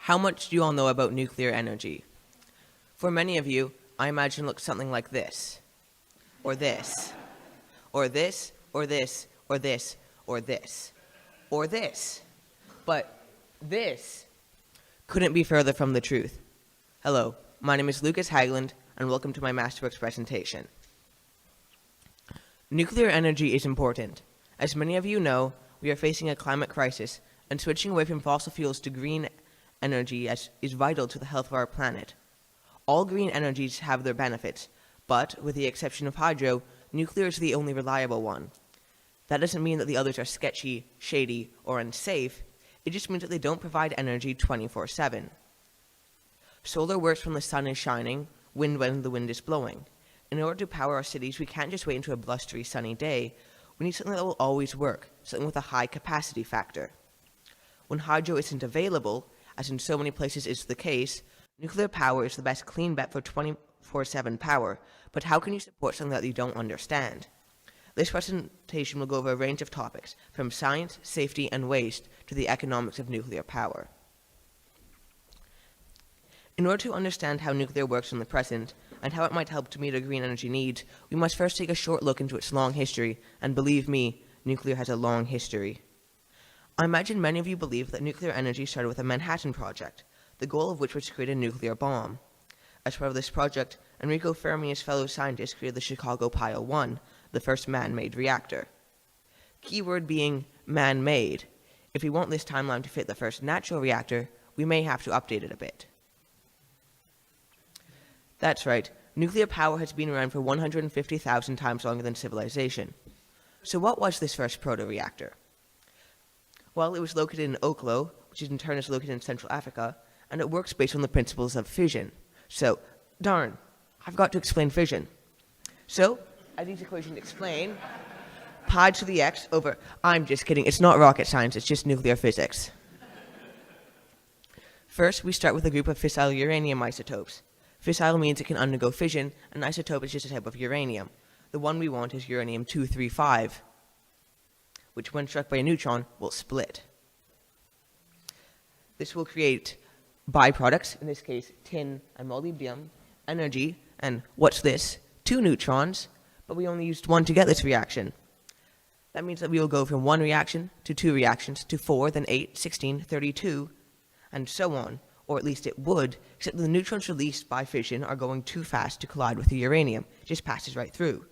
How much do you all know about nuclear energy? For many of you, I imagine it looks something like this, or this, or this, or this, or this, or this, or this. But this couldn't be further from the truth. Hello, my name is Lukas Hagglund, and welcome to my Masterworks presentation. Nuclear energy is important. As many of you know, we are facing a climate crisis, and switching away from fossil fuels to green energy is vital to the health of our planet. All green energies have their benefits, but with the exception of hydro, nuclear is the only reliable one. That doesn't mean that the others are sketchy, shady, or unsafe. It just means that they don't provide energy 24/7. Solar works when the sun is shining, wind when the wind is blowing. In order to power our cities, we can't just wait until a blustery sunny day. We need something that will always work, something with a high capacity factor. When hydro isn't available, as in so many places is the case, nuclear power is the best clean bet for 24/7 power. But how can you support something that you don't understand? This presentation will go over a range of topics, from science, safety, and waste to the economics of nuclear power. In order to understand how nuclear works in the present, and how it might help to meet our green energy needs, we must first take a short look into its long history, and believe me, nuclear has a long history. I imagine many of you believe that nuclear energy started with the Manhattan Project, the goal of which was to create a nuclear bomb. As part of this project, Enrico Fermi and his fellow scientists created the Chicago Pile 1, the first man-made reactor. Keyword being man-made. If we want this timeline to fit the first natural reactor, we may have to update it a bit. That's right, nuclear power has been around for 150,000 times longer than civilization. So what was this first proto-reactor? Well, it was located in Oklo, which in turn is located in Central Africa, and it works based on the principles of fission. So, darn, I've got to explain fission. So, as each equation explain, pi to the x over, I'm just kidding, it's not rocket science, it's just nuclear physics. First, we start with a group of fissile uranium isotopes. Fissile means it can undergo fission, and isotope is just a type of uranium. The one we want is uranium-235, which when struck by a neutron will split. This will create byproducts, in this case tin and molybdenum, energy, and what's this? 2 neutrons, but we only used 1 to get this reaction. That means that we will go from 1 reaction to 2 reactions to 4, then 8, 16, 32, and so on. Or at least it would, except that the neutrons released by fission are going too fast to collide with the uranium. It just passes right through.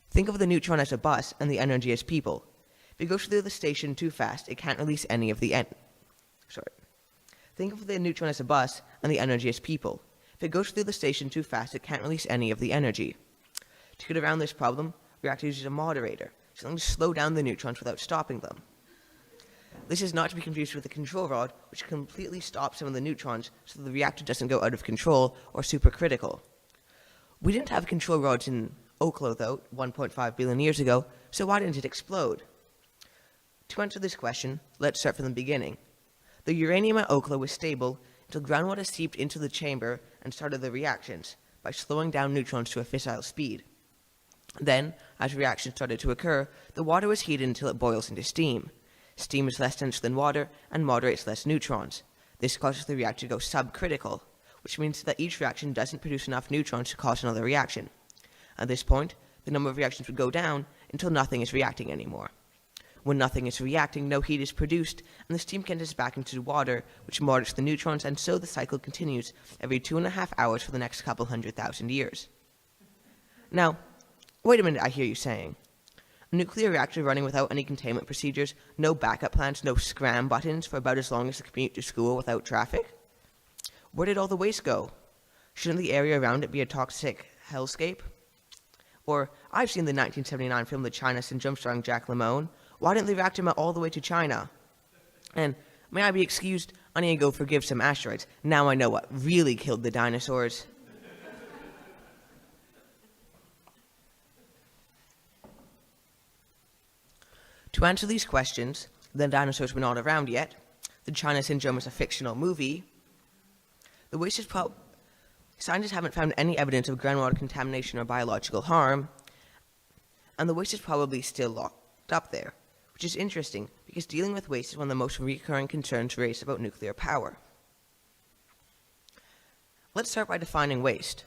Think of the neutron as a bus and the energy as people. If it goes through the station too fast, it can't release any of the Think of the neutron as a bus and the energy as people. If it goes through the station too fast, it can't release any of the energy. To get around this problem, reactor uses a moderator, something to slow down the neutrons without stopping them. This is not to be confused with the control rod, which completely stops some of the neutrons so that the reactor doesn't go out of control or supercritical. We didn't have control rods in Oklo, though, 1.5 billion years ago, so why didn't it explode? To answer this question, let's start from the beginning. The uranium at Oklo was stable until groundwater seeped into the chamber and started the reactions by slowing down neutrons to a fissile speed. Then, as reactions started to occur, the water was heated until it boils into steam. Steam is less dense than water and moderates less neutrons. This causes the reactor to go subcritical, which means that each reaction doesn't produce enough neutrons to cause another reaction. At this point, the number of reactions would go down until nothing is reacting anymore. When nothing is reacting, no heat is produced, and the steam condenses back into water, which moderates the neutrons, and so the cycle continues every 2.5 hours for the next couple 100,000 years. Now, wait a minute, I hear you saying. A nuclear reactor running without any containment procedures, no backup plans, no scram buttons for about as long as the commute to school without traffic? Where did all the waste go? Shouldn't the area around it be a toxic hellscape? Or, I've seen the 1979 film The China Syndrome starring Jack LaMotta. Why didn't the reactor melt all the way to China? And may I be excused? I need to go forgive some asteroids. Now I know what really killed the dinosaurs. To answer these questions, the dinosaurs were not around yet. The China Syndrome is a fictional movie. The waste is scientists haven't found any evidence of groundwater contamination or biological harm, and the waste is probably still locked up there, which is interesting because dealing with waste is one of the most recurring concerns raised about nuclear power. Let's start by defining waste.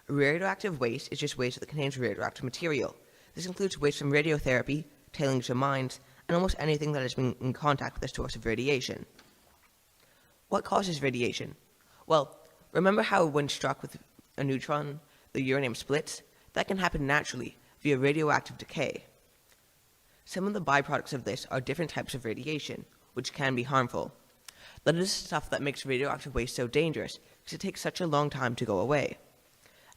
Radioactive waste is just waste that contains radioactive material. This includes waste from radiotherapy, tailings from mines, and almost anything that has been in contact with a source of radiation. What causes radiation? Well, remember how when struck with a neutron, the uranium splits? That can happen naturally via radioactive decay. Some of the byproducts of this are different types of radiation, which can be harmful. That is the stuff that makes radioactive waste so dangerous, because it takes such a long time to go away.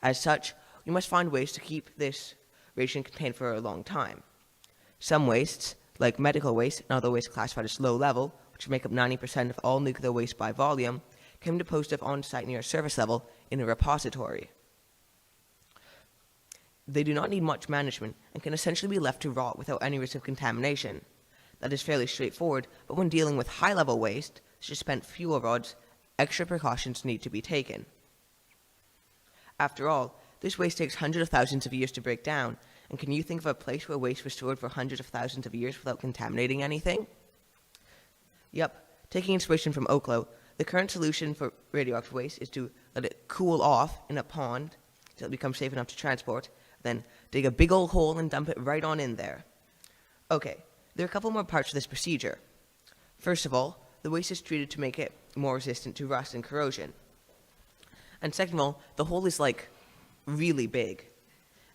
As such, we must find ways to keep this radiation contained for a long time. Some wastes, like medical waste and other waste classified as low level, which make up 90% of all nuclear waste by volume, can be disposed of on-site near surface level in a repository. They do not need much management and can essentially be left to rot without any risk of contamination. That is fairly straightforward, but when dealing with high-level waste, such as spent fuel rods, extra precautions need to be taken. After all, this waste takes hundreds of thousands of years to break down, and can you think of a place where waste was stored for hundreds of thousands of years without contaminating anything? Yep, taking inspiration from Oklo, the current solution for radioactive waste is to let it cool off in a pond so it becomes safe enough to transport, then dig a big old hole and dump it right on in there. Okay, there are a couple more parts to this procedure. First of all, the waste is treated to make it more resistant to rust and corrosion. And second of all, the hole is really big,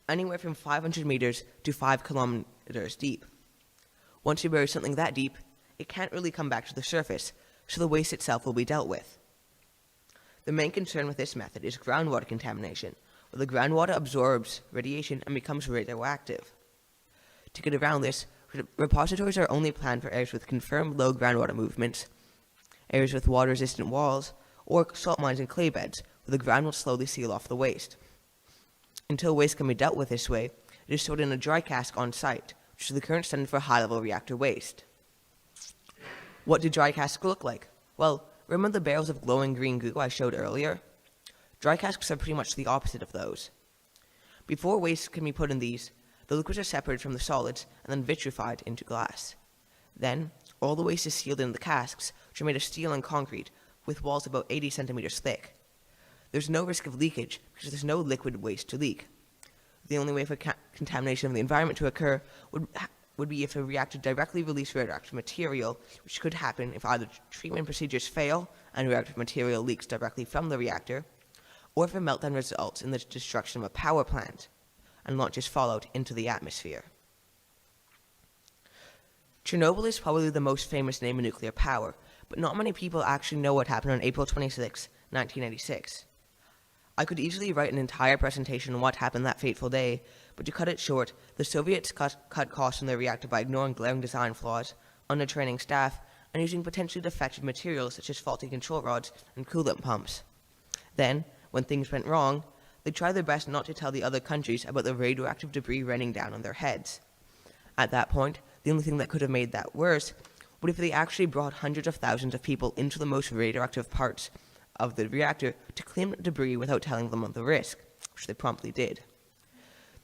anywhere from 500 meters to 5 kilometers deep. Once you bury something that deep, it can't really come back to the surface, so the waste itself will be dealt with. The main concern with this method is groundwater contamination, where the groundwater absorbs radiation and becomes radioactive. To get around this, repositories are only planned for areas with confirmed low groundwater movements, areas with water-resistant walls, or salt mines and clay beds, where the ground will slowly seal off the waste. Until waste can be dealt with this way, it is stored in a dry cask on site, which is the current standard for high-level reactor waste. What do dry casks look like? Well, remember the barrels of glowing green goo I showed earlier? Dry casks are pretty much the opposite of those. Before waste can be put in these, the liquids are separated from the solids and then vitrified into glass. Then, all the waste is sealed in the casks, which are made of steel and concrete, with walls about 80 centimeters thick. There's no risk of leakage because there's no liquid waste to leak. The only way for contamination of the environment to occur would be if a reactor directly released radioactive material, which could happen if either treatment procedures fail and radioactive material leaks directly from the reactor, or if a meltdown results in the destruction of a power plant and launches fallout into the atmosphere. Chernobyl is probably the most famous name in nuclear power, but not many people actually know what happened on April 26, 1996. I could easily write an entire presentation on what happened that fateful day, but to cut it short, the Soviets cut costs on their reactor by ignoring glaring design flaws, undertraining staff, and using potentially defective materials such as faulty control rods and coolant pumps. Then, when things went wrong, they tried their best not to tell the other countries about the radioactive debris raining down on their heads. At that point, the only thing that could have made that worse would if they actually brought hundreds of thousands of people into the most radioactive parts of the reactor to clean up debris without telling them of the risk, which they promptly did.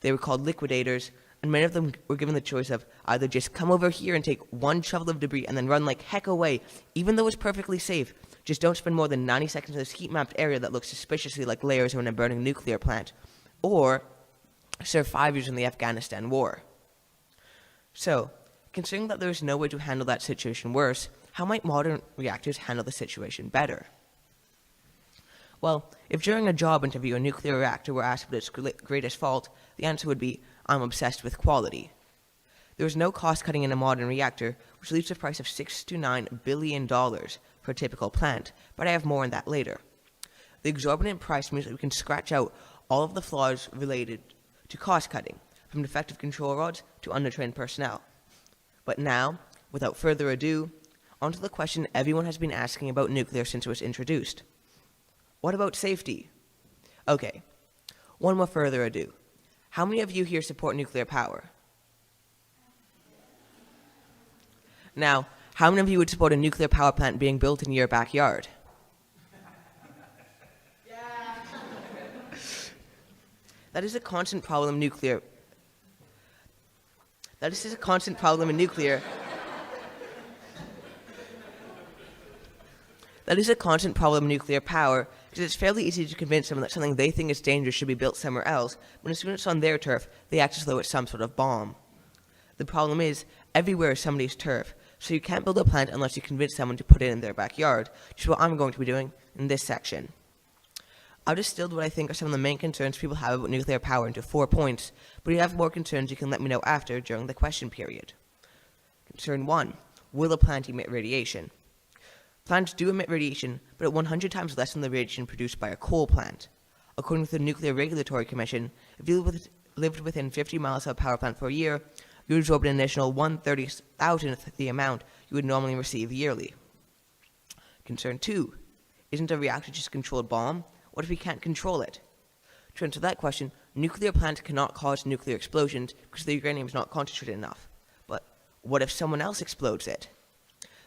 They were called liquidators, and many of them were given the choice of either just come over here and take one shovel of debris and then run like heck away, even though it's perfectly safe. Just don't spend more than 90 seconds in this heat-mapped area that looks suspiciously like layers in a burning nuclear plant, or serve 5 years in the Afghanistan war. So, considering that there is no way to handle that situation worse, how might modern reactors handle the situation better? Well, if during a job interview a nuclear reactor were asked what its greatest fault, the answer would be, I'm obsessed with quality. There is no cost cutting in a modern reactor, which leaves a price of $6 to $9 billion for a typical plant, but I have more on that later. The exorbitant price means that we can scratch out all of the flaws related to cost cutting, from defective control rods to undertrained personnel. But now, without further ado, on to the question everyone has been asking about nuclear since it was introduced. What about safety? Okay, one more further ado. How many of you here support nuclear power? Now, how many of you would support a nuclear power plant being built in your backyard? That is a constant problem in nuclear. That is a constant problem in nuclear. That is a constant problem in nuclear power, because it's fairly easy to convince someone that something they think is dangerous should be built somewhere else, when as soon as it's on their turf, they act as though it's some sort of bomb. The problem is, everywhere is somebody's turf, so you can't build a plant unless you convince someone to put it in their backyard, which is what I'm going to be doing in this section. I've distilled what I think are some of the main concerns people have about nuclear power into 4 points, but if you have more concerns, you can let me know after during the question period. Concern 1. Will a plant emit radiation? Plants do emit radiation, but at 100 times less than the radiation produced by a coal plant. According to the Nuclear Regulatory Commission, if you lived within 50 miles of a power plant for a year, you would absorb an additional 1/30,000th the amount you would normally receive yearly. Concern 2. Isn't a reactor just a controlled bomb? What if we can't control it? To answer that question, nuclear plants cannot cause nuclear explosions because the uranium is not concentrated enough. But what if someone else explodes it?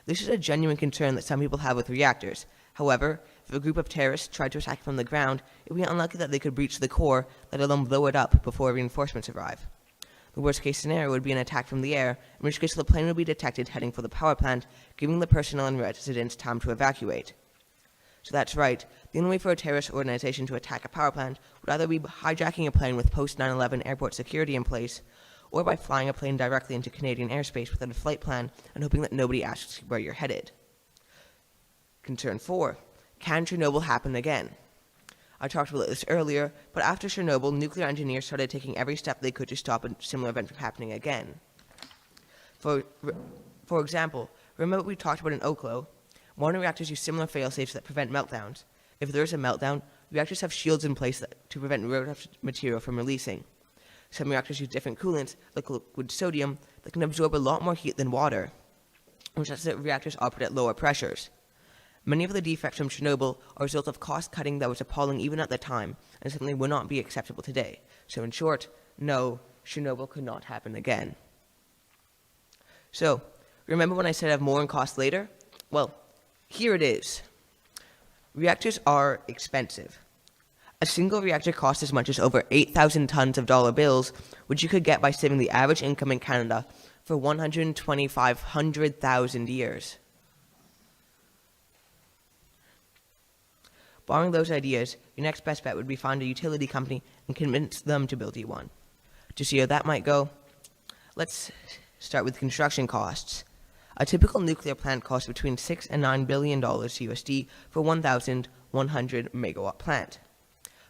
This is a genuine concern that some people have with reactors. However, if a group of terrorists tried to attack from the ground, it would be unlikely that they could breach the core, let alone blow it up before reinforcements arrive. The worst case scenario would be an attack from the air, in which case the plane would be detected heading for the power plant, giving the personnel and residents time to evacuate. So that's right, the only way for a terrorist organization to attack a power plant would either be hijacking a plane with post-9/11 airport security in place, or by flying a plane directly into Canadian airspace without a flight plan and hoping that nobody asks where you're headed. Concern 4. Can Chernobyl happen again? I talked about this earlier, but after Chernobyl, nuclear engineers started taking every step they could to stop a similar event from happening again. For example, remember we talked about in Oklo? Modern reactors use similar fail-safes that prevent meltdowns. If there is a meltdown, reactors have shields in place to prevent radioactive material from releasing. Some reactors use different coolants, like liquid sodium, that can absorb a lot more heat than water, which lets the reactors operate at lower pressures. Many of the defects from Chernobyl are a result of cost-cutting that was appalling even at the time, and simply would not be acceptable today. So in short, no, Chernobyl could not happen again. So, remember when I said I have more on cost later? Well, here it is. Reactors are expensive. A single reactor costs as much as over 8,000 tons of dollar bills, which you could get by saving the average income in Canada for 125,000 years. Barring those ideas, your next best bet would be find a utility company and convince them to build you one. To see how that might go, let's start with construction costs. A typical nuclear plant costs between $6 and $9 billion USD for 1,100 megawatt plant,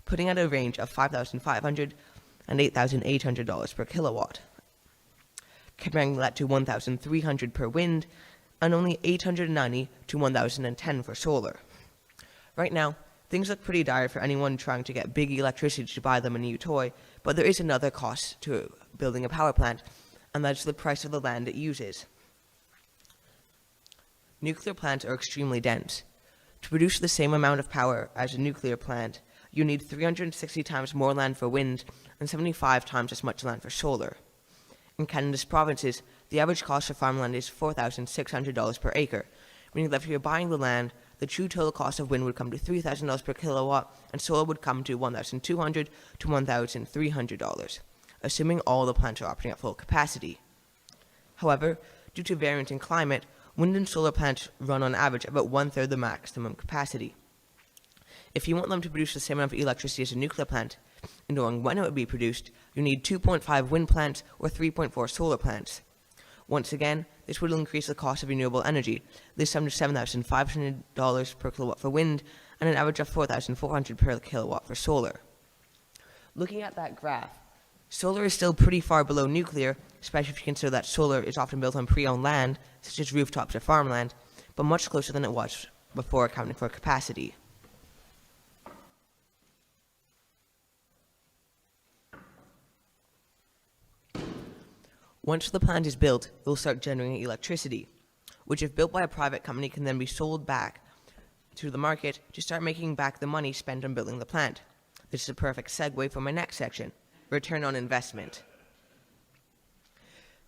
putting at a range of $5,500 and $8,800 per kilowatt, comparing that to $1,300 per wind and only $890 to $1,010 for solar. Right now, things look pretty dire for anyone trying to get big electricity to buy them a new toy, but there is another cost to building a power plant, and that's the price of the land it uses. Nuclear plants are extremely dense. To produce the same amount of power as a nuclear plant, you need 360 times more land for wind and 75 times as much land for solar. In Canada's provinces, the average cost for farmland is $4,600 per acre, meaning that if you're buying the land, the true total cost of wind would come to $3,000 per kilowatt, and solar would come to $1,200 to $1,300, assuming all the plants are operating at full capacity. However, due to variance in climate, wind and solar plants run on average about one-third the maximum capacity. If you want them to produce the same amount of electricity as a nuclear plant, and knowing when it would be produced, you need 2.5 wind plants or 3.4 solar plants. Once again, this will increase the cost of renewable energy, this sum to $7,500 per kilowatt for wind, and an average of $4,400 per kilowatt for solar. Looking at that graph, solar is still pretty far below nuclear, especially if you consider that solar is often built on pre-owned land, such as rooftops or farmland, but much closer than it was before accounting for capacity. Once the plant is built, it will start generating electricity, which if built by a private company can then be sold back to the market to start making back the money spent on building the plant. This is a perfect segue for my next section, return on investment.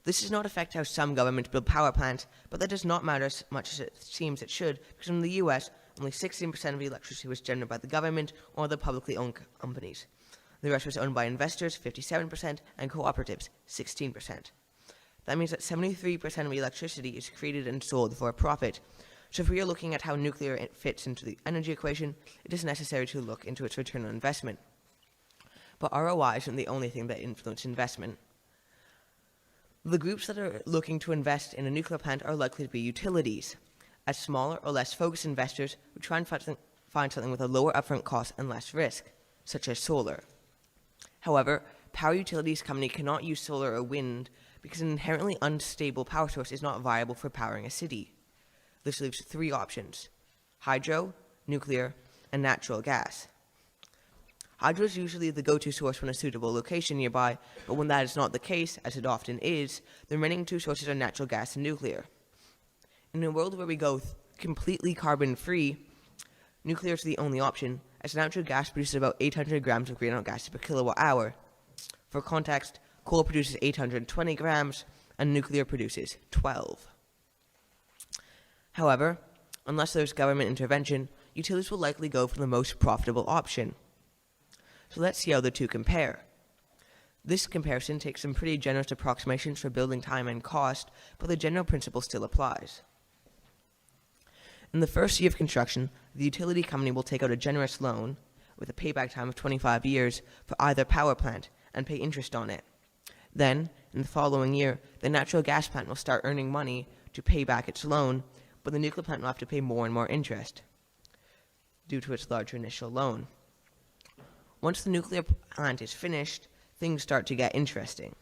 This does not affect how some governments build power plants, but that does not matter as much as it seems it should, because in the US, only 16% of the electricity was generated by the government or the publicly owned companies. The rest was owned by investors, 57%, and cooperatives, 16%. That means that 73% of electricity is created and sold for a profit. So if we are looking at how nuclear fits into the energy equation, it is necessary to look into its return on investment. But ROI isn't the only thing that influences investment. The groups that are looking to invest in a nuclear plant are likely to be utilities, as smaller or less focused investors would try and find something with a lower upfront cost and less risk, such as solar. However, power utilities company cannot use solar or wind because an inherently unstable power source is not viable for powering a city. This leaves 3 options: hydro, nuclear, and natural gas. Hydro is usually the go-to source when a suitable location nearby, but when that is not the case, as it often is, the remaining 2 sources are natural gas and nuclear. In a world where we go completely carbon-free, nuclear is the only option, as natural gas produces about 800 grams of greenhouse gases per kilowatt hour. For context, coal produces 820 grams, and nuclear produces 12. However, unless there's government intervention, utilities will likely go for the most profitable option. So let's see how the two compare. This comparison takes some pretty generous approximations for building time and cost, but the general principle still applies. In the first year of construction, the utility company will take out a generous loan with a payback time of 25 years for either power plant and pay interest on it. Then, in the following year, the natural gas plant will start earning money to pay back its loan, but the nuclear plant will have to pay more and more interest due to its larger initial loan. Once the nuclear plant is finished, things start to get interesting.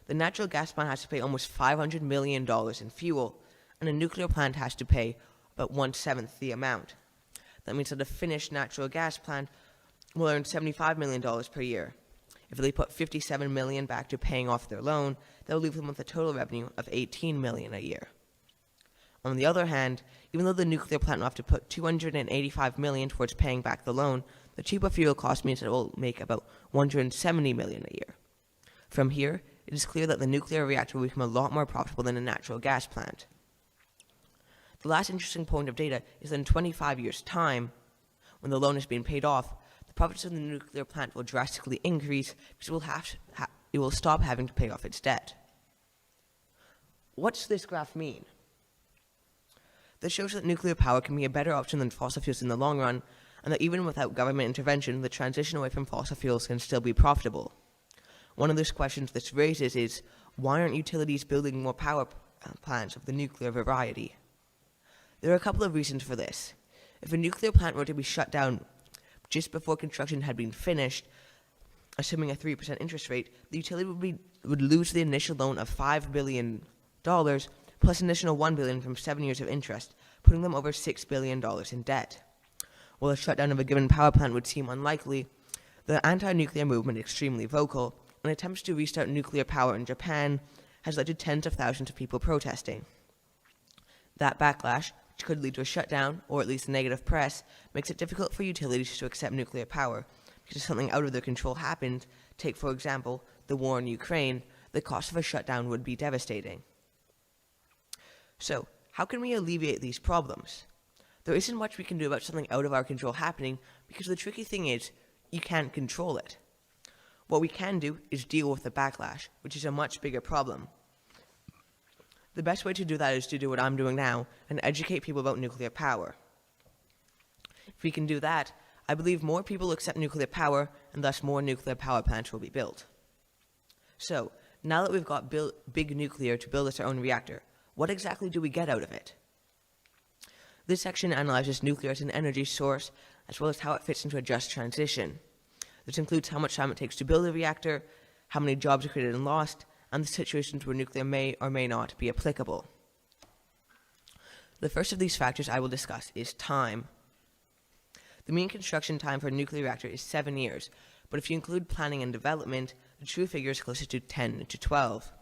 The natural gas plant has to pay almost $500 million in fuel, and a nuclear plant has to pay about 1/7 the amount. That means that a finished natural gas plant will earn $75 million per year. If they put $57 million back to paying off their loan, that will leave them with a total revenue of $18 million a year. On the other hand, even though the nuclear plant will have to put $285 million towards paying back the loan, the cheaper fuel cost means that it will make about $170 million a year. From here, it is clear that the nuclear reactor will become a lot more profitable than a natural gas plant. The last interesting point of data is that in 25 years' time, when the loan has been paid off, the profits of the nuclear plant will drastically increase because it will stop having to pay off its debt. What does this graph mean? This shows that nuclear power can be a better option than fossil fuels in the long run, and that even without government intervention, the transition away from fossil fuels can still be profitable. One of those questions this raises is, why aren't utilities building more power plants of the nuclear variety? There are a couple of reasons for this. If a nuclear plant were to be shut down just before construction had been finished, assuming a 3% interest rate, the utility would lose the initial loan of $5 billion plus an additional $1 billion from 7 years of interest, putting them over $6 billion in debt. While a shutdown of a given power plant would seem unlikely, the anti-nuclear movement is extremely vocal, and attempts to restart nuclear power in Japan has led to tens of thousands of people protesting. That backlash, which could lead to a shutdown, or at least negative press, makes it difficult for utilities to accept nuclear power, because if something out of their control happened, take for example, the war in Ukraine, the cost of a shutdown would be devastating. So, how can we alleviate these problems? There isn't much we can do about something out of our control happening, because the tricky thing is, you can't control it. What we can do is deal with the backlash, which is a much bigger problem. The best way to do that is to do what I'm doing now, and educate people about nuclear power. If we can do that, I believe more people will accept nuclear power, and thus more nuclear power plants will be built. So, now that we've got big nuclear to build us our own reactor, what exactly do we get out of it? This section analyzes nuclear as an energy source, as well as how it fits into a just transition. This includes how much time it takes to build a reactor, how many jobs are created and lost, and the situations where nuclear may or may not be applicable. The first of these factors I will discuss is time. The mean construction time for a nuclear reactor is 7 years, but if you include planning and development, the true figure is closer to 10 to 12.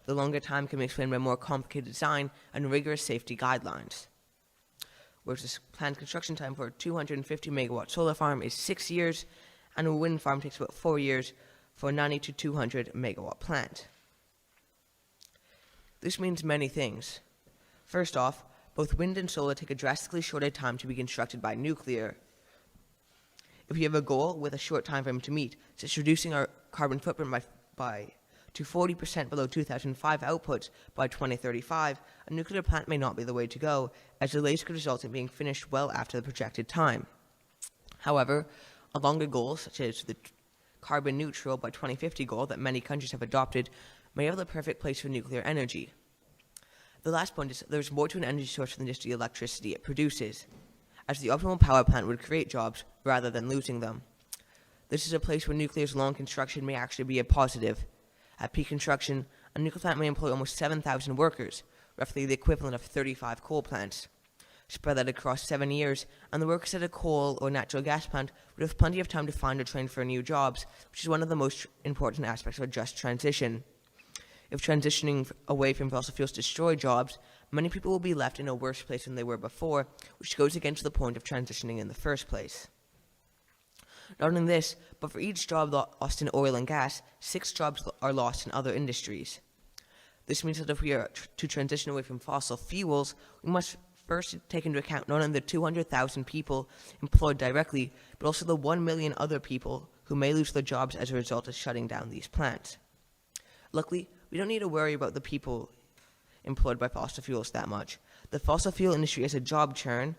The longer time can be explained by more complicated design and rigorous safety guidelines. Whereas the planned construction time for a 250 megawatt solar farm is 6 years, and a wind farm takes about 4 years for a 90 to 200 megawatt plant. This means many things. First off, both wind and solar take a drastically shorter time to be constructed by nuclear. If you have a goal with a short time frame to meet, such as reducing our carbon footprint by to 40% below 2005 outputs by 2035, a nuclear plant may not be the way to go, as delays could result in being finished well after the projected time. However, a longer goal, such as the carbon neutral by 2050 goal that many countries have adopted, may have the perfect place for nuclear energy. The last point is that there's more to an energy source than just the electricity it produces, as the optimal power plant would create jobs rather than losing them. This is a place where nuclear's long construction may actually be a positive. At peak construction, a nuclear plant may employ almost 7,000 workers, roughly the equivalent of 35 coal plants. Spread that across 7 years, and the workers at a coal or natural gas plant would have plenty of time to find or train for new jobs, which is one of the most important aspects of a just transition. If transitioning away from fossil fuels destroy jobs, many people will be left in a worse place than they were before, which goes against the point of transitioning in the first place. Not only this, but for each job lost in oil and gas, 6 jobs are lost in other industries. This means that if we are to transition away from fossil fuels, we must first take into account not only the 200,000 people employed directly, but also the 1 million other people who may lose their jobs as a result of shutting down these plants. Luckily, we don't need to worry about the people employed by fossil fuels that much. The fossil fuel industry has a job churn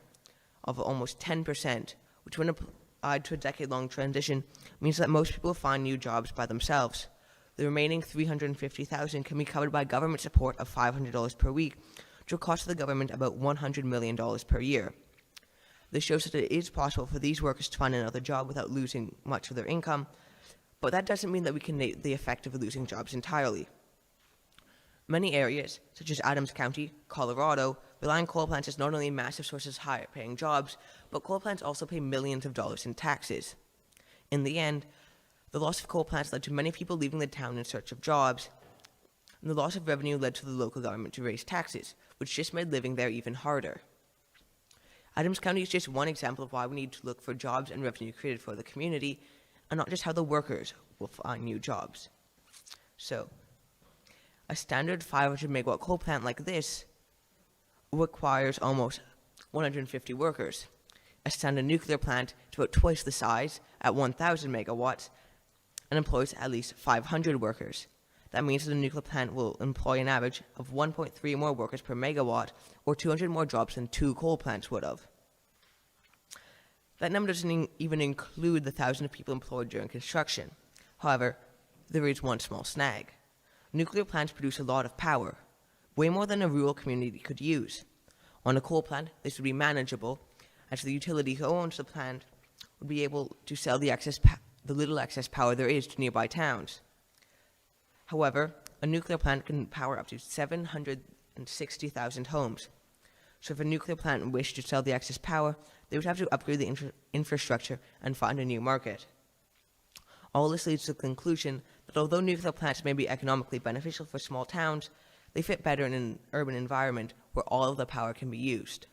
of almost 10%, which when applied to a decade-long transition means that most people find new jobs by themselves. The remaining 350,000 can be covered by government support of $500 per week, which will cost the government about $100 million per year. This shows that it is possible for these workers to find another job without losing much of their income, but that doesn't mean that we can negate the effect of losing jobs entirely. Many areas, such as Adams County, Colorado, rely on coal plants as not only massive sources of higher-paying jobs, but coal plants also pay millions of dollars in taxes. In the end, the loss of coal plants led to many people leaving the town in search of jobs, and the loss of revenue led to the local government to raise taxes, which just made living there even harder. Adams County is just one example of why we need to look for jobs and revenue created for the community, and not just how the workers will find new jobs. So, a standard 500 megawatt coal plant like this requires almost 150 workers. A standard nuclear plant is about twice the size, at 1,000 megawatts, and employs at least 500 workers. That means that a nuclear plant will employ an average of 1.3 more workers per megawatt, or 200 more jobs than 2 coal plants would have. That number doesn't even include the thousands of people employed during construction. However, there is one small snag. Nuclear plants produce a lot of power, way more than a rural community could use. On a coal plant, this would be manageable, as the utility who owns the plant would be able to sell the little excess power there is to nearby towns. However, a nuclear plant can power up to 760,000 homes. So if a nuclear plant wished to sell the excess power, they would have to upgrade the infrastructure and find a new market. All this leads to the conclusion that although nuclear plants may be economically beneficial for small towns, they fit better in an urban environment where all of the power can be used.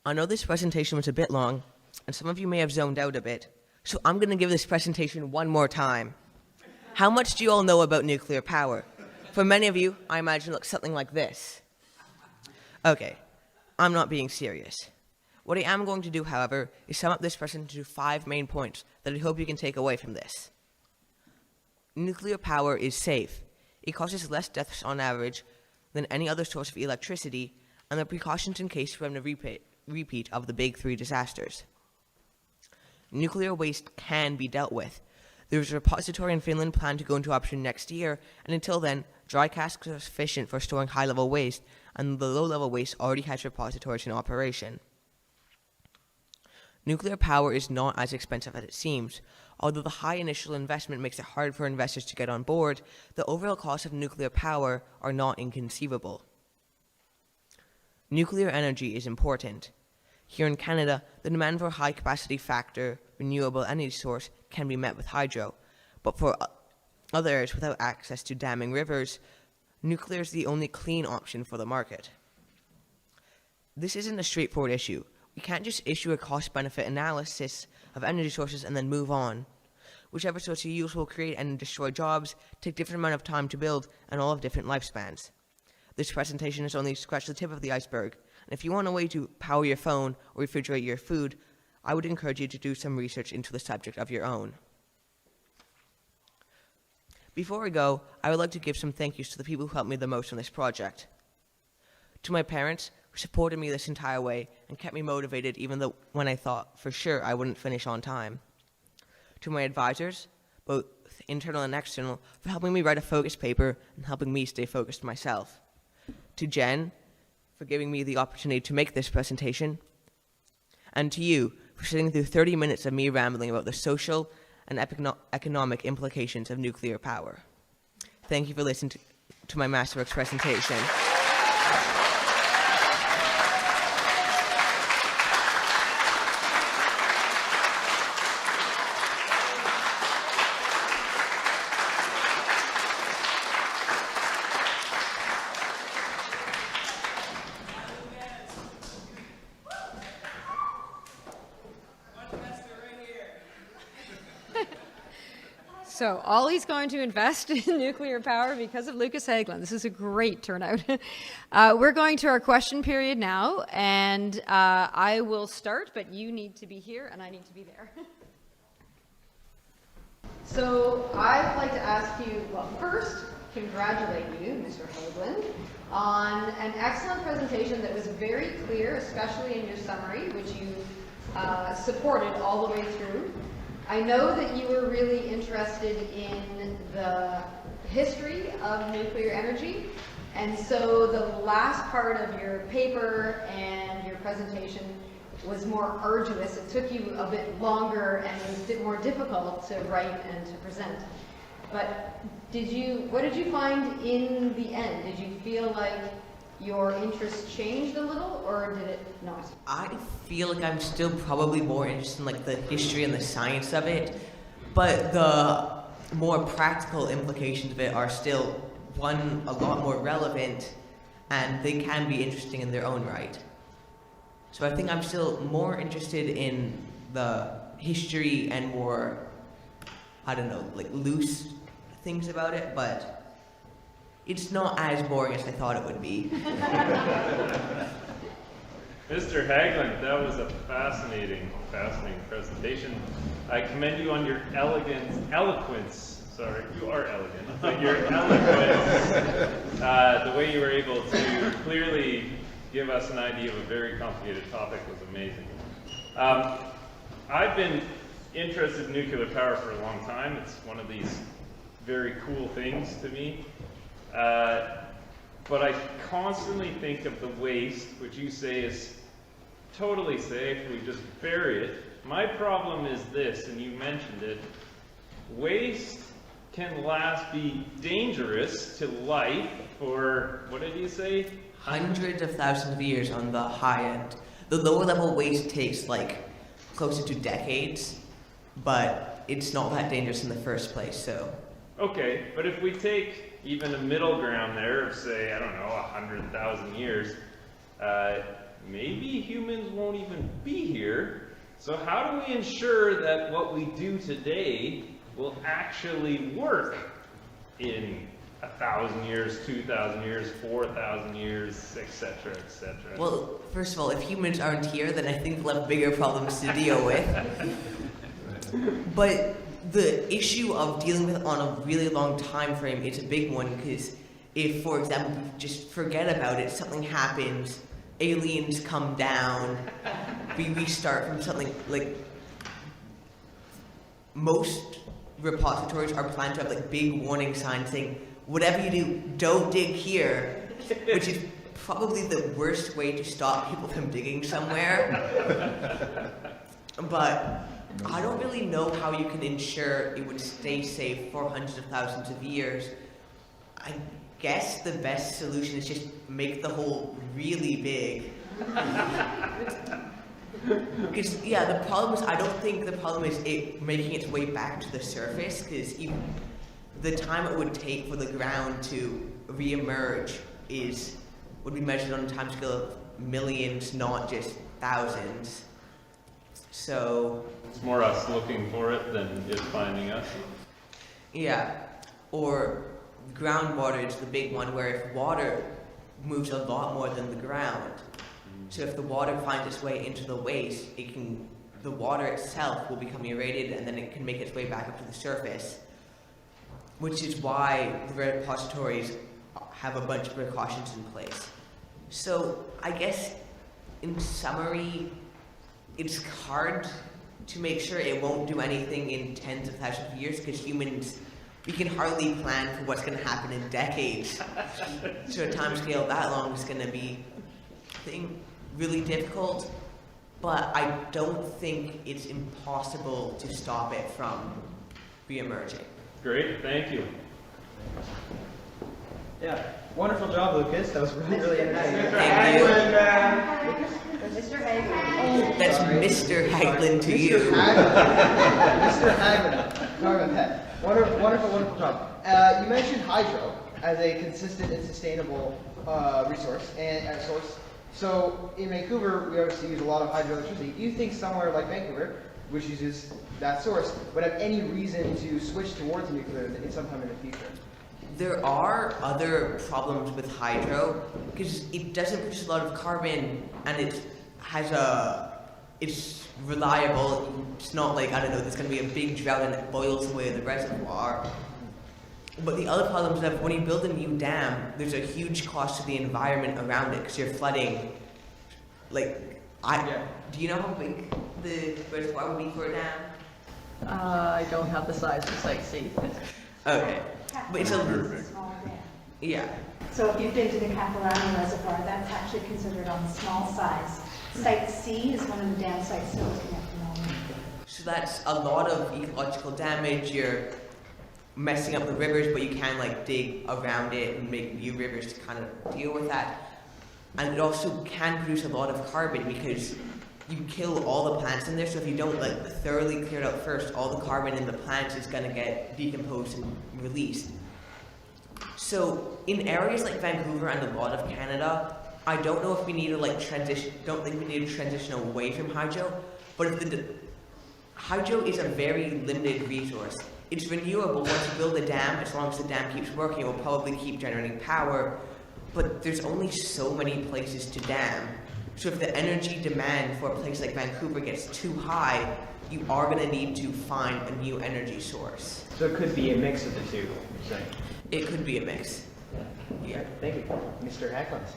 I know this presentation was a bit long, and some of you may have zoned out a bit, so I'm going to give this presentation one more time. How much do you all know about nuclear power? For many of you, I imagine it looks something like this. Okay, I'm not being serious. What I am going to do, however, is sum up this presentation to 5 main points that I hope you can take away from this. Nuclear power is safe. It causes less deaths on average than any other source of electricity, and there are precautions in case we have a repeat of the big 3 disasters. Nuclear waste can be dealt with. There is a repository in Finland planned to go into operation next year, and until then, dry casks are sufficient for storing high-level waste, and the low-level waste already has repositories in operation. Nuclear power is not as expensive as it seems. Although the high initial investment makes it hard for investors to get on board, the overall costs of nuclear power are not inconceivable. Nuclear energy is important. Here in Canada, the demand for a high-capacity factor, renewable energy source can be met with hydro, but for other areas without access to damming rivers, nuclear is the only clean option for the market. This isn't a straightforward issue. We can't just issue a cost-benefit analysis of energy sources and then move on. Whichever source you use will create and destroy jobs, take different amount of time to build, and all have different lifespans. This presentation has only scratched the tip of the iceberg, and if you want a way to power your phone or refrigerate your food, I would encourage you to do some research into the subject of your own. Before I go, I would like to give some thank yous to the people who helped me the most on this project. To my parents, who supported me this entire way and kept me motivated even though when I thought for sure I wouldn't finish on time. To my advisors, both internal and external, for helping me write a focus paper and helping me stay focused myself. To Jen, for giving me the opportunity to make this presentation. And to you, for sitting through 30 minutes of me rambling about the social and economic implications of nuclear power. Thank you for listening to my Masterworks presentation. So Ollie's going to invest in nuclear power because of Lukas Hagglund. This is a great turnout. We're going to our question period now, and I will start, but you need to be here and I need to be there. So I'd like to ask you, well, first, congratulate you, Mr. Hagglund, on an excellent presentation that was very clear, especially in your summary, which you supported all the way through. I know that you were really interested in the history of nuclear energy, and so the last part of your paper and your presentation was more arduous. It took you a bit longer and it was a bit more difficult to write and to present. But what did you find in the end? Did you feel like your interest changed a little, or did it not? I feel like I'm still probably more interested in like the history and the science of it, but the more practical implications of it are still a lot more relevant, and they can be interesting in their own right. So I think I'm still more interested in the history and more, I don't know, like loose things about it, but it's not as boring as I thought it would be. Mr. Hagglund, that was a fascinating presentation. I commend you on your eloquence. Sorry, you are elegant, but your eloquence, the way you were able to clearly give us an idea of a very complicated topic was amazing. I've been interested in nuclear power for a long time. It's one of these very cool things to me. But I constantly think of the waste, which you say is totally safe, we just bury it. My problem is this, and you mentioned it, waste can be dangerous to life for, what did you say? Hundreds of thousands of years on the high end. The lower level waste takes like closer to decades, but it's not that dangerous in the first place, so. Okay, but if we take even a middle ground there of, say, I don't know, 100,000 years, maybe humans won't even be here. So how do we ensure that what we do today will actually work in 1,000 years, 2,000 years, 4,000 years, etc., etc.? Well, first of all, if humans aren't here, then I think we'll have bigger problems to deal with. But the issue of dealing with it on a really long time frame is a big one, because if, for example, we just forget about it, something happens, aliens come down, we restart from something like, most repositories are planned to have like big warning signs saying, whatever you do, don't dig here, which is probably the worst way to stop people from digging somewhere. But I don't really know how you can ensure it would stay safe for hundreds of thousands of years. I guess the best solution is just make the hole really big. Because, yeah, the problem is, I don't think the problem is it making its way back to the surface, because the time it would take for the ground to re-emerge would be measured on a time scale of millions, not just thousands. So it's more us looking for it than it finding us. Yeah, or groundwater is the big one, where if water moves a lot more than the ground, so if the water finds its way into the waste, it can the water itself will become irradiated and then it can make its way back up to the surface, which is why the repositories have a bunch of precautions in place. So I guess in summary, it's hard to make sure it won't do anything in tens of thousands of years, because humans, we can hardly plan for what's going to happen in decades. So a time scale that long is going to be really difficult, but I don't think it's impossible to stop it from re-emerging. Great, thank you. Yeah, wonderful job, Lucas. That was really entertaining. Thank you. Mr. Hagglund. That's Mr. Hagglund to you. Mr. Hagglund. Sorry about that. Wonderful job. You mentioned hydro as a consistent and sustainable resource and source. So in Vancouver, we obviously use a lot of hydroelectricity. Do you think somewhere like Vancouver, which uses that source, would have any reason to switch towards nuclear in sometime in the future? There are other problems with hydro, because it doesn't produce a lot of carbon, and it's reliable. It's not like, I don't know, there's going to be a big drought and it boils away the reservoir. But the other problem is that when you build a new dam, there's a huge cost to the environment around it, because you're flooding. Do you know how big the reservoir would be for a dam? I don't have the size for Site C. Okay. But it's a small dam. yeah. So if you've been to the Capilano Reservoir, that's actually considered on the small size. Site C is one of the dam sites still looking at the moment. So that's a lot of ecological damage. You're messing up the rivers, but you can dig around it and make new rivers to kind of deal with that. And it also can produce a lot of carbon, because you kill all the plants in there. So if you don't thoroughly clear it out first, all the carbon in the plants is going to get decomposed and released. So in areas like Vancouver and a lot of Canada, I don't know if we need to transition. Don't think we need to transition away from hydro. But if hydro is a very limited resource. It's renewable. Once you build a dam, as long as the dam keeps working, it will probably keep generating power. But there's only so many places to dam. So if the energy demand for a place like Vancouver gets too high, you are going to need to find a new energy source. So it could be a mix of the two, you're saying? It could be a mix. Yeah. Thank you. Mr. Hagglund.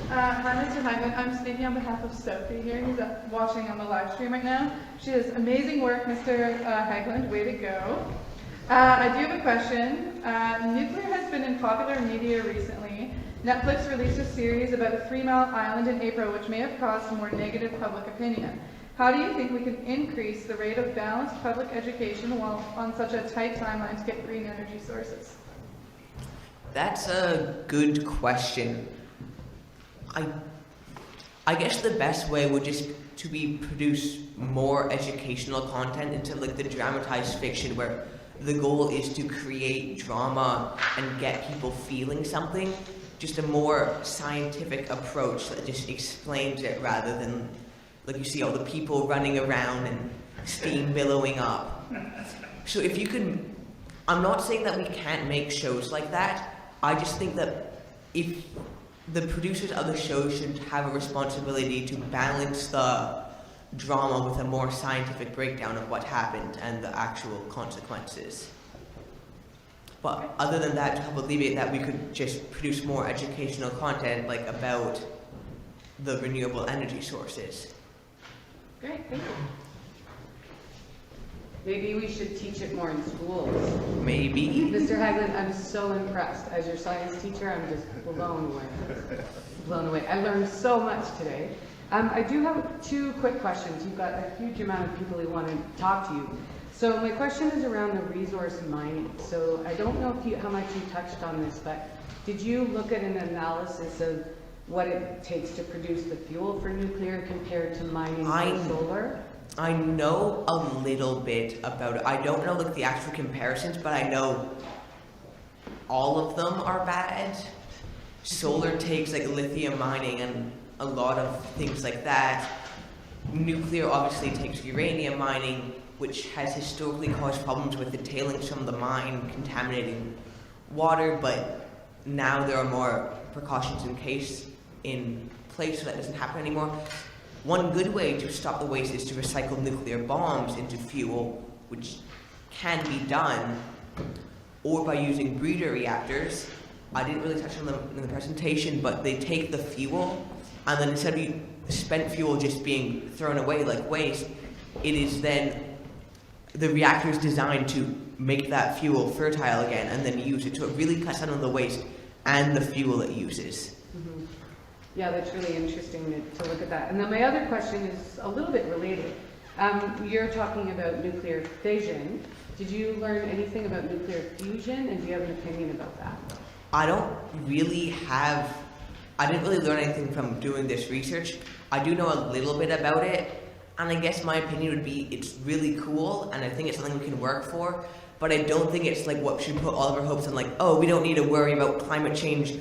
Hi, Mr. Hagglund. I'm speaking on behalf of Sophie here, who's watching on the live stream right now. She does amazing work, Mr. Hagglund. Way to go. I do have a question. Nuclear has been in popular media recently. Netflix released a series about 3 Mile Island in April, which may have caused more negative public opinion. How do you think we can increase the rate of balanced public education while on such a tight timeline to get green energy sources? That's a good question. I guess the best way would just to be produce more educational content instead of the dramatized fiction where the goal is to create drama and get people feeling something. Just a more scientific approach that just explains it rather than you see all the people running around and steam billowing up. So if you could, I'm not saying that we can't make shows like that. I just think that if the producers of the show should have a responsibility to balance the drama with a more scientific breakdown of what happened and the actual consequences. But other than that, to help alleviate that, we could just produce more educational content about the renewable energy sources. Great, thank you. Maybe we should teach it more in schools. Maybe. Mr. Hagglund, I'm so impressed. As your science teacher, I'm just blown away. Blown away. I learned so much today. I do have 2 quick questions. You've got a huge amount of people who want to talk to you. So my question is around the resource mining. So I don't know how much you touched on this, but did you look at an analysis of what it takes to produce the fuel for nuclear compared to mining for solar? I know a little bit about it. I don't know the actual comparisons, but I know all of them are bad. Solar takes lithium mining and a lot of things like that. Nuclear obviously takes uranium mining, which has historically caused problems with the tailings from the mine contaminating water, but now there are more precautions in place so that doesn't happen anymore. one good way to stop the waste is to recycle nuclear bombs into fuel, which can be done, or by using breeder reactors. I didn't really touch on them in the presentation, but they take the fuel, and then instead of spent fuel just being thrown away like waste, it is then the reactor is designed to make that fuel fertile again and then use it. So it really cuts down on the waste and the fuel it uses. Mhm. Yeah, that's really interesting to look at that. And then my other question is a little bit related. You're talking about nuclear fission. Did you learn anything about nuclear fusion, and do you have an opinion about that? I didn't really learn anything from doing this research. I do know a little bit about it, and I guess my opinion would be it's really cool, and I think it's something we can work for, but I don't think it's like what we should put all of our hopes on, like, oh, we don't need to worry about climate change.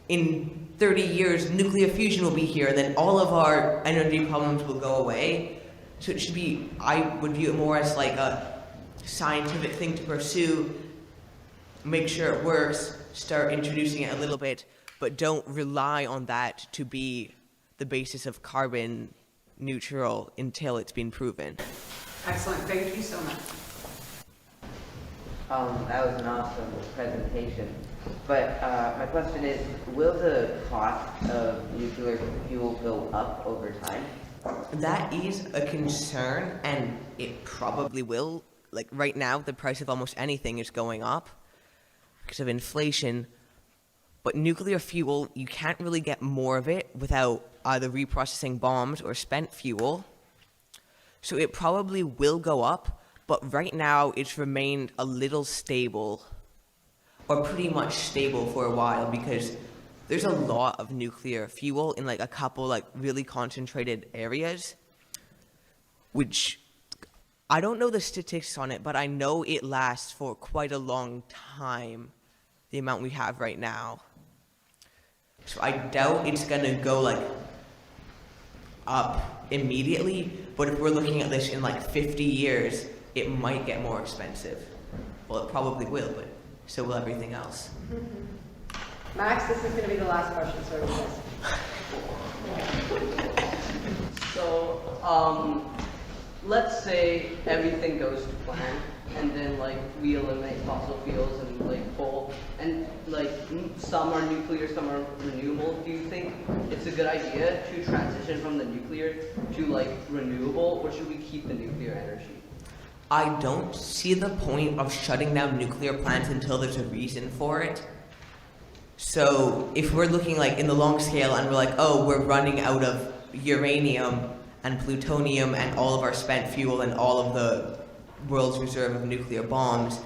In 30 years, nuclear fusion will be here, and then all of our energy problems will go away. So it should be, I would view it more as like a scientific thing to pursue, make sure it works, start introducing it a little bit, but don't rely on that to be the basis of carbon neutral until it's been proven. Excellent, thank you so much. That was an awesome presentation. But my question is, will the cost of nuclear fuel go up over time? That is a concern, and it probably will. Like right now, the price of almost anything is going up because of inflation. But nuclear fuel, you can't really get more of it without either reprocessing bombs or spent fuel. So it probably will go up, but right now it's remained a little stable, or pretty much stable for a while, because there's a lot of nuclear fuel in like a couple like really concentrated areas, which I don't know the statistics on it, but I know it lasts for quite a long time, the amount we have right now. So I doubt it's gonna go like up immediately, but if we're looking at this in like 50 years, it might get more expensive. Well, it probably will, but so will everything else. Max, this is going to be the last question, so So, let's say everything goes to plan, and then like we eliminate fossil fuels and like coal, and like some are nuclear, some are renewable. Do you think it's a good idea to transition from the nuclear to like renewable, or should we keep the nuclear energy? I don't see the point of shutting down nuclear plants until there's a reason for it. So if we're looking like in the long scale and we're like, oh, we're running out of uranium and plutonium and all of our spent fuel and all of the world's reserve of nuclear bombs,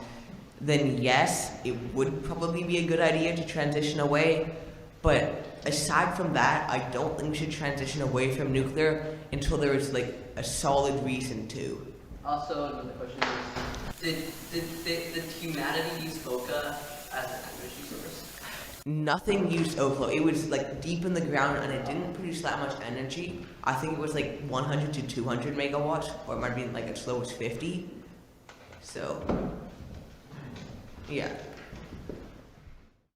then yes, it would probably be a good idea to transition away. But aside from that, I don't think we should transition away from nuclear until there is like a solid reason to. Also, another question is, did humanity use Oka as an energy source? Nothing used overflow. It was like deep in the ground and it didn't produce that much energy. I think it was like 100 to 200 megawatts, or it might have been like as low as 50. So, yeah.